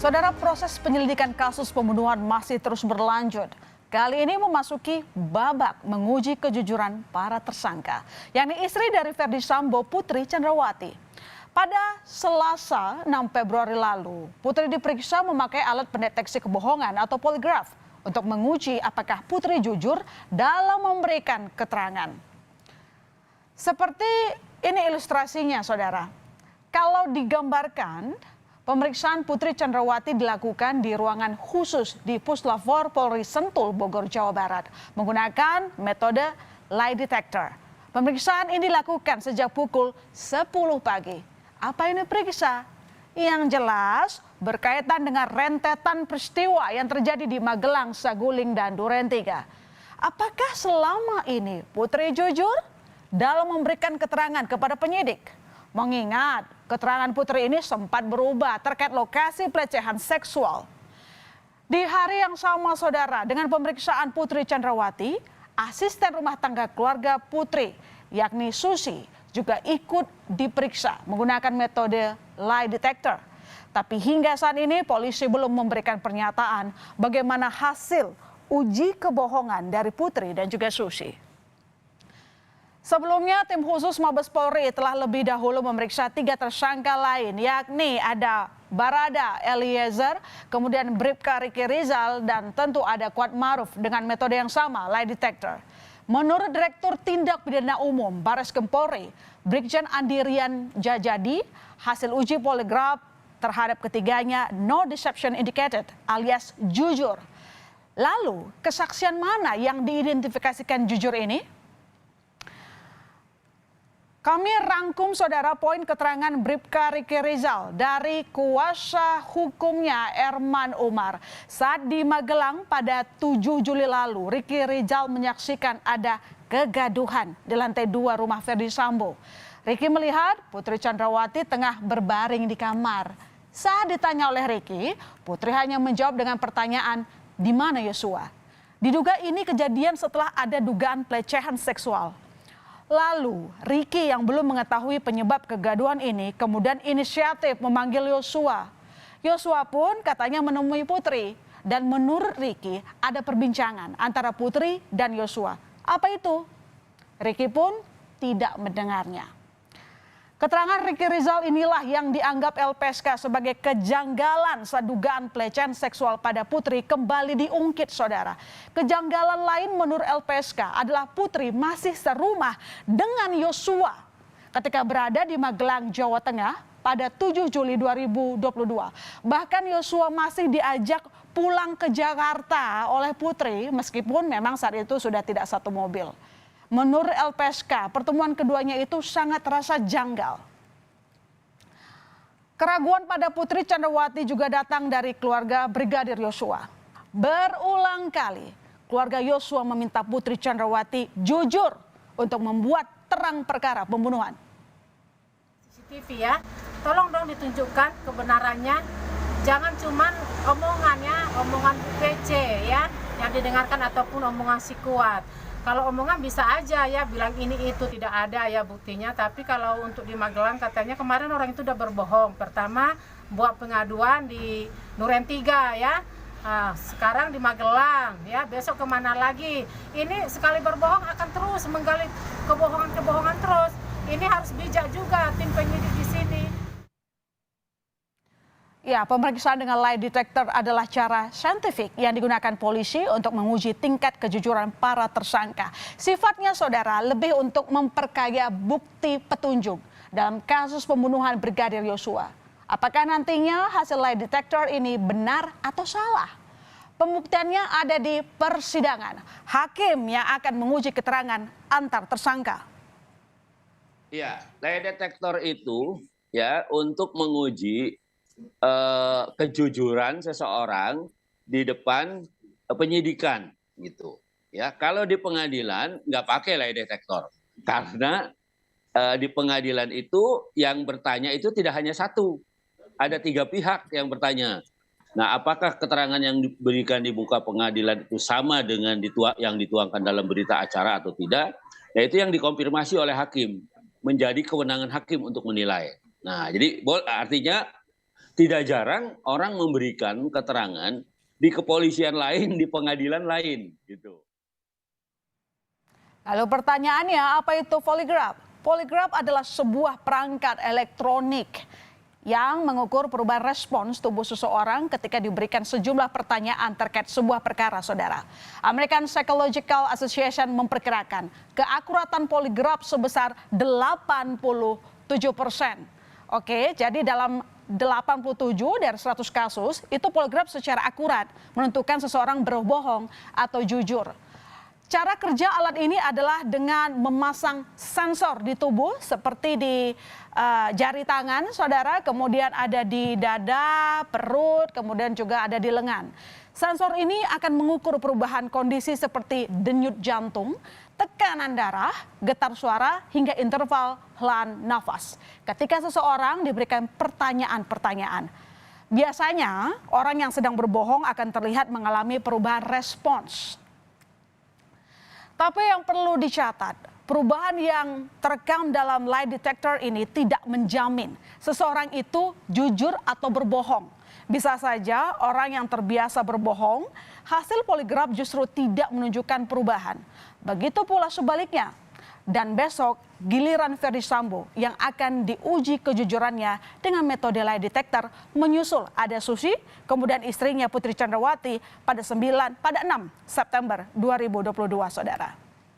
Saudara, proses penyelidikan kasus pembunuhan masih terus berlanjut. Kali ini memasuki babak menguji kejujuran para tersangka, yakni istri dari Ferdy Sambo, Putri Chandrawati. Pada Selasa 6 Februari lalu, Putri diperiksa memakai alat pendeteksi kebohongan atau poligraf untuk menguji apakah Putri jujur dalam memberikan keterangan. Seperti ini ilustrasinya, saudara. Kalau digambarkan, pemeriksaan Putri Chandrawati dilakukan di ruangan khusus di Puslapfor Polri Sentul, Bogor, Jawa Barat, menggunakan metode lie detector. Pemeriksaan ini dilakukan sejak pukul 10 pagi. Apa ini periksa? Yang jelas berkaitan dengan rentetan peristiwa yang terjadi di Magelang, Saguling, dan Duren 3. Apakah selama ini Putri jujur dalam memberikan keterangan kepada penyidik? Mengingat keterangan Putri ini sempat berubah terkait lokasi pelecehan seksual. Di hari yang sama, saudara, dengan pemeriksaan Putri Chandrawati, asisten rumah tangga keluarga Putri, yakni Susi, juga ikut diperiksa menggunakan metode lie detector. Tapi hingga saat ini polisi belum memberikan pernyataan bagaimana hasil uji kebohongan dari Putri dan juga Susi. Sebelumnya, tim khusus Mabes Polri telah lebih dahulu memeriksa 3 tersangka lain, yakni ada Barada Eliezer, kemudian Bribka Riki Rizal, dan tentu ada Kuat Maruf dengan metode yang sama, lie detector. Menurut Direktur Tindak Pidana Umum Barreskrim Polri, Brigjen Andirian Jajadi, hasil uji poligraf terhadap ketiganya no deception indicated alias jujur. Lalu, kesaksian mana yang diidentifikasikan jujur ini? Kami rangkum, saudara, poin keterangan Bribka Riki Rizal dari kuasa hukumnya Erman Umar. Saat di Magelang pada 7 Juli lalu, Riki Rizal menyaksikan ada kegaduhan di lantai 2 rumah Ferdy Sambo. Riki melihat Putri Chandrawati tengah berbaring di kamar. Saat ditanya oleh Riki, Putri hanya menjawab dengan pertanyaan, "Di mana Yosua?" Diduga ini kejadian setelah ada dugaan pelecehan seksual. Lalu, Riki yang belum mengetahui penyebab kegaduhan ini kemudian inisiatif memanggil Yosua. Yosua pun katanya menemui Putri. Dan menurut Riki ada perbincangan antara Putri dan Yosua. Apa itu? Riki pun tidak mendengarnya. Keterangan Riki Rizal inilah yang dianggap LPSK sebagai kejanggalan saat dugaan pelecehan seksual pada Putri kembali diungkit, saudara. Kejanggalan lain menurut LPSK adalah Putri masih serumah dengan Yosua ketika berada di Magelang, Jawa Tengah pada 7 Juli 2022. Bahkan Yosua masih diajak pulang ke Jakarta oleh Putri meskipun memang saat itu sudah tidak satu mobil. Menurut LPSK, pertemuan keduanya itu sangat terasa janggal. Keraguan pada Putri Chandrawati juga datang dari keluarga Brigadir Yosua. Berulang kali, keluarga Yosua meminta Putri Chandrawati jujur untuk membuat terang perkara pembunuhan. CCTV ya, tolong dong ditunjukkan kebenarannya. Jangan cuman omongan PC ya, yang didengarkan ataupun omongan si Kuat. Kalau omongan bisa aja ya bilang ini itu tidak ada ya buktinya. Tapi kalau untuk di Magelang katanya kemarin orang itu udah berbohong. Pertama buat pengaduan di Duren 3 ya. Nah, sekarang di Magelang ya, besok kemana lagi. Ini sekali berbohong akan terus menggali kebohongan terus. Ini harus bijak juga tim penyidik di sini. Ya, pemeriksaan dengan lie detector adalah cara saintifik yang digunakan polisi untuk menguji tingkat kejujuran para tersangka. Sifatnya, saudara, lebih untuk memperkaya bukti petunjuk dalam kasus pembunuhan Brigadir Yosua. Apakah nantinya hasil lie detector ini benar atau salah? Pembuktiannya ada di persidangan. Hakim yang akan menguji keterangan antar tersangka. Ya, lie detector itu ya untuk menguji kejujuran seseorang di depan penyidikan gitu ya. Kalau di pengadilan nggak pakai lie detector karena di pengadilan itu yang bertanya itu tidak hanya satu, ada 3 pihak yang bertanya. Nah, apakah keterangan yang diberikan di muka pengadilan itu sama dengan yang dituangkan dalam berita acara atau tidak? Nah, itu yang dikonfirmasi oleh hakim, menjadi kewenangan hakim untuk menilai. Nah, jadi artinya tidak jarang orang memberikan keterangan di kepolisian lain, di pengadilan lain, gitu. Lalu pertanyaannya, apa itu poligraf? Poligraf adalah sebuah perangkat elektronik yang mengukur perubahan respons tubuh seseorang ketika diberikan sejumlah pertanyaan terkait sebuah perkara, saudara. American Psychological Association memperkirakan keakuratan poligraf sebesar 87%. Oke, jadi dalam 87 dari 100 kasus, itu poligraf secara akurat menentukan seseorang berbohong atau jujur. Cara kerja alat ini adalah dengan memasang sensor di tubuh seperti di jari tangan, saudara, kemudian ada di dada, perut, kemudian juga ada di lengan. Sensor ini akan mengukur perubahan kondisi seperti denyut jantung, tekanan darah, getar suara, hingga interval helaan nafas. Ketika seseorang diberikan pertanyaan-pertanyaan, biasanya orang yang sedang berbohong akan terlihat mengalami perubahan respons. Tapi yang perlu dicatat, perubahan yang terekam dalam lie detector ini tidak menjamin seseorang itu jujur atau berbohong. Bisa saja orang yang terbiasa berbohong, hasil poligraf justru tidak menunjukkan perubahan. Begitu pula sebaliknya. Dan besok giliran Ferdy Sambo yang akan diuji kejujurannya dengan metode lie detector menyusul Ade Susi, kemudian istrinya Putri Chandrawati pada 6 September 2022, saudara.